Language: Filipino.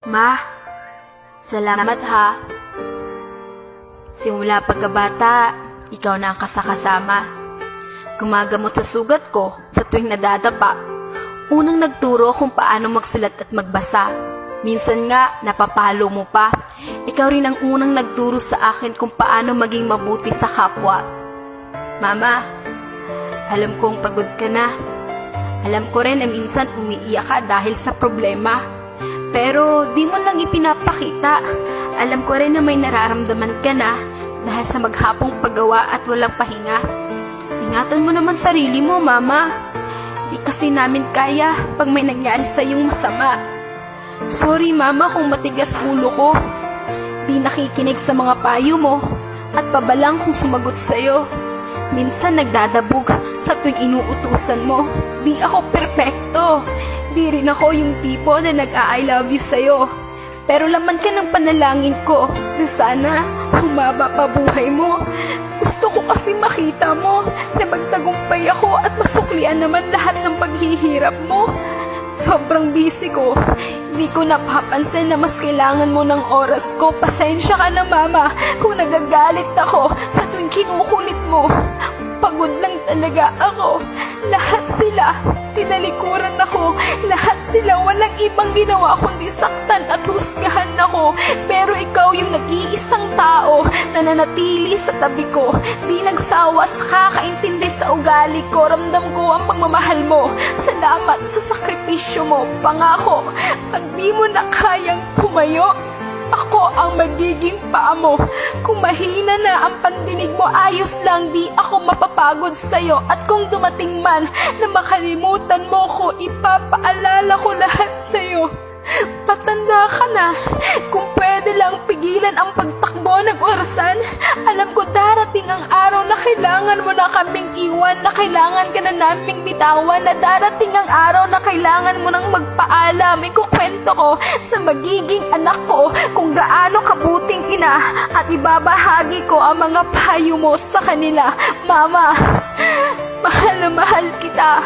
Ma, salamat ha. Simula pagkabata, ikaw na ang kasakasama. Gumagamot sa sugat ko sa tuwing nadadapa. Unang nagturo kung paano magsulat at magbasa. Minsan nga, napapalo mo pa. Ikaw rin ang unang nagturo sa akin kung paano maging mabuti sa kapwa. Mama, alam kong pagod ka na. Alam ko rin na minsan umiiyak ka dahil sa problema. Pero di mo lang ipinapakita. Alam ko rin na may nararamdaman ka na dahil sa maghapong paggawa at walang pahinga. Ingatan mo naman sarili mo, Mama. Di kasi namin kaya pag may nangyari sa iyong masama. Sorry, Mama, kung matigas ulo ko. Di nakikinig sa mga payo mo at pabalang kung sumagot sa'yo. Minsan nagdadabog sa tuwing inuutusan mo. Di ako perpekto. Di rin ako yung tipo na nag-I love you sa'yo. Pero laman ka ng panalangin ko na sana humaba pa buhay mo. Gusto ko kasi makita mo na magtagumpay ako at masuklian naman lahat ng paghihirap mo. Sobrang busy ko. Hindi ko napapansin na mas kailangan mo ng oras ko. Pasensya ka na, Mama, kung nagagalit ako sa tuwing kinukulit mo. Pagod lang talaga ako. Lahat sila, tinalikuran ako. Lahat sila, walang ibang ginawa kundi saktan at husgahan ako. Pero ikaw yung nag-iisang tao na nanatili sa tabi ko. Di nagsawa sa kakaintindi sa ugali ko. Ramdam ko ang pagmamahal mo. Salamat sa sakripisyo mo. Pangako, pag di mo na kayang pumayo, ako ang magiging paa mo. Kung mahina na ang pandinig mo, ayos lang, di ako mapapagod sa'yo. At kung dumating man na makalimutan mo ko, ipapaalala ko lahat sa'yo. Patanda ka na. Kung pwede lang pigilan ang pagtakbo ng orasan, alam ko darating ang araw na kailangan mo na kaming iwan, na kailangan ka na naming bitawan, na darating ang araw na kailangan mo nang magpaalam. Ikukwento ko sa magiging anak ko kung gaano kabuting ina at ibabahagi ko ang mga payo mo sa kanila. Mama, mahal na mahal kita.